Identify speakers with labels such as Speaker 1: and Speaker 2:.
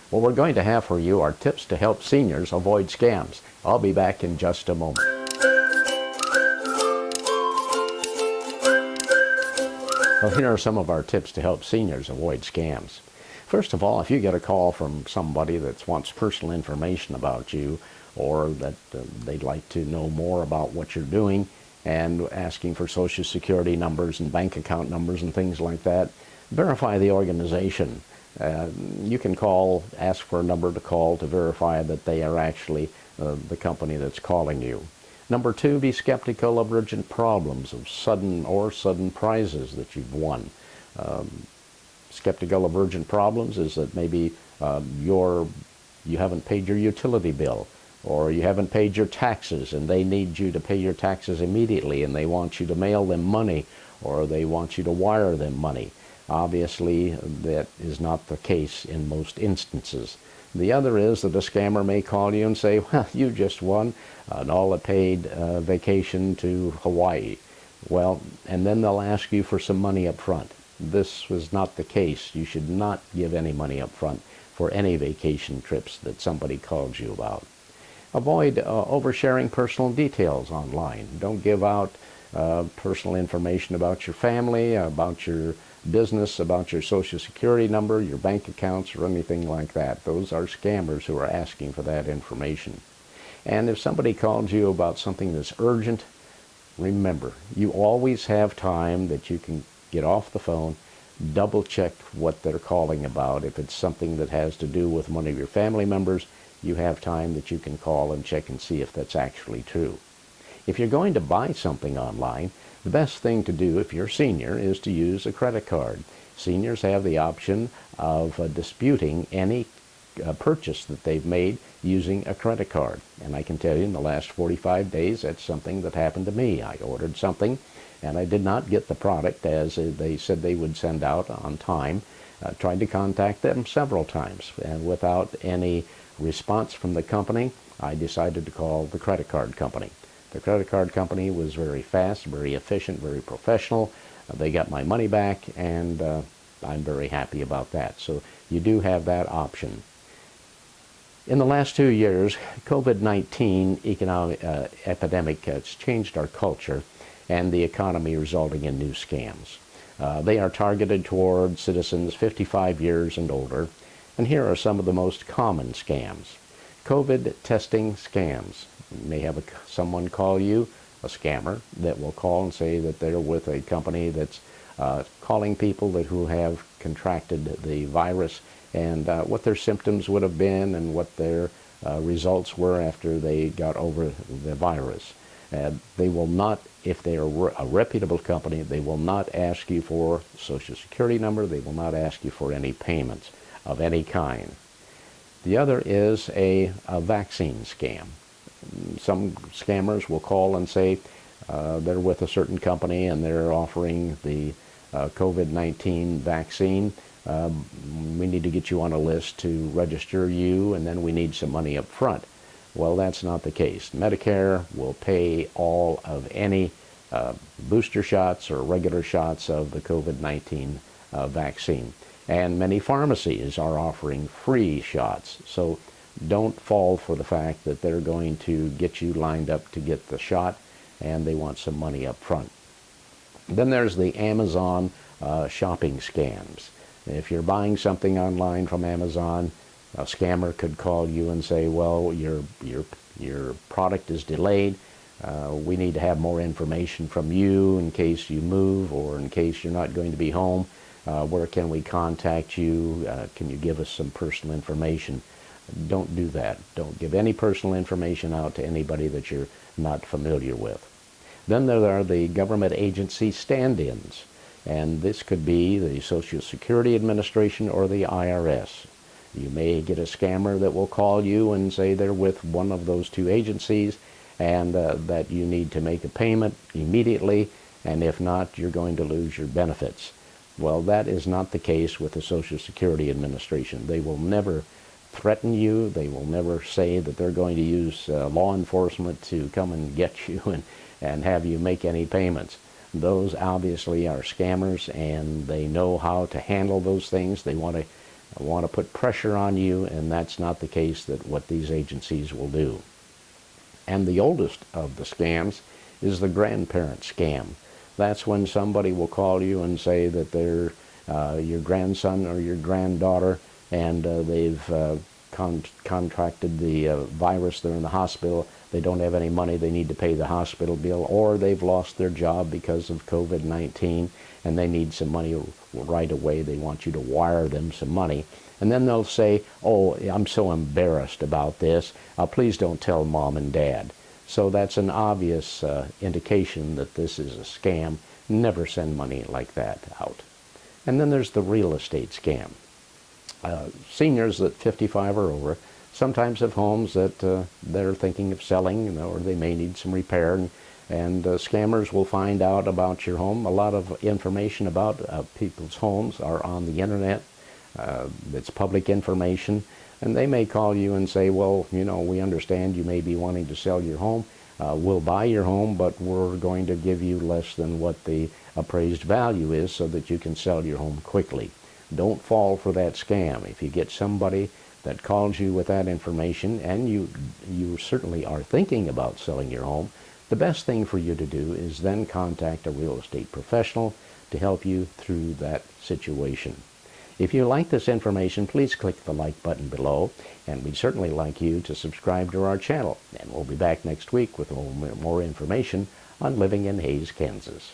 Speaker 1: What we're going to have for you are tips to help seniors avoid scams. I'll be back in just a moment. Well, here are some of our tips to help seniors avoid scams. First of all, if you get a call from somebody that wants personal information about you, or that they'd like to know more about what you're doing, and asking for Social Security numbers and bank account numbers and things like that, verify the organization. You can call, ask for a number to call to verify that they are actually the company that's calling you. Number two, be skeptical of urgent problems, of sudden prizes that you've won. Skeptical of urgent problems is that maybe you haven't paid your utility bill, or you haven't paid your taxes and they need you to pay your taxes immediately and they want you to mail them money, or they want you to wire them money. Obviously, that is not the case in most instances. The other is that a scammer may call you and say, well, you just won an all-paid vacation to Hawaii. Well, and then they'll ask you for some money up front. This was not the case. You should not give any money up front for any vacation trips that somebody calls you about. Avoid oversharing personal details online. Don't give out personal information about your family, about your business, about your Social Security number, your bank accounts, or anything like that. Those are scammers who are asking for that information. And if somebody calls you about something that's urgent, remember, you always have time that you can get off the phone, double check what they're calling about. If it's something that has to do with one of your family members, you have time that you can call and check and see if that's actually true. If you're going to buy something online, the best thing to do if you're a senior is to use a credit card. Seniors have the option of disputing any purchase that they've made using a credit card. And I can tell you in the last 45 days, that's something that happened to me. I ordered something and I did not get the product as they said they would send out on time. Tried to contact them several times, and without any response from the company, I decided to call the credit card company. The credit card company was very fast, very efficient, very professional. They got my money back, and I'm very happy about that. So you do have that option. In the last 2 years, COVID-19 economic epidemic has changed our culture and the economy, resulting in new scams. They are targeted toward citizens 55 years and older, and here are some of the most common scams. COVID testing scams. You may have someone call you, a scammer, that will call and say that they're with a company that's calling people who have contracted the virus, and what their symptoms would have been and what their results were after they got over the virus. They will not, if they are a reputable company, they will not ask you for a Social Security number. They will not ask you for any payments of any kind. The other is a vaccine scam. Some scammers will call and say they're with a certain company and they're offering the COVID-19 vaccine. We need to get you on a list to register you, and then we need some money up front. Well, that's not the case. Medicare will pay all of any booster shots or regular shots of the COVID-19 vaccine. And many pharmacies are offering free shots. So don't fall for the fact that they're going to get you lined up to get the shot and they want some money up front. Then there's the Amazon shopping scams. If you're buying something online from Amazon, a scammer could call you and say, well, your product is delayed. We need to have more information from you in case you move or in case you're not going to be home. Where can we contact you? Can you give us some personal information? Don't do that. Don't give any personal information out to anybody that you're not familiar with. Then there are the government agency stand-ins, and this could be the Social Security Administration or the IRS. You may get a scammer that will call you and say they're with one of those two agencies and that you need to make a payment immediately, and if not, you're going to lose your benefits. Well, that is not the case with the Social Security Administration. They will never threaten you. They will never say that they're going to use law enforcement to come and get you and have you make any payments. Those obviously are scammers, and they know how to handle those things. They want to want to put pressure on you, and that's not the case that what these agencies will do. And the oldest of the scams is the grandparent scam. That's when somebody will call you and say that they're your grandson or your granddaughter, and they've contracted the virus. They're in the hospital. They don't have any money. They need to pay the hospital bill, or they've lost their job because of COVID-19, and they need some money right away. They want you to wire them some money. And then they'll say, oh, I'm so embarrassed about this. Please don't tell mom and dad. So that's an obvious indication that this is a scam. Never send money like that out. And then there's the real estate scam. Seniors at 55 or over sometimes have homes that they're thinking of selling, or they may need some repair, and scammers will find out about your home. A lot of information about people's homes are on the internet. It's public information, and they may call you and say, well, we understand you may be wanting to sell your home. We'll buy your home, but we're going to give you less than what the appraised value is so that you can sell your home quickly. Don't fall for that scam. If you get somebody that calls you with that information, and you certainly are thinking about selling your home, the best thing for you to do is then contact a real estate professional to help you through that situation. If you like this information, please click the like button below, and we'd certainly like you to subscribe to our channel. And we'll be back next week with more information on living in Hays, Kansas.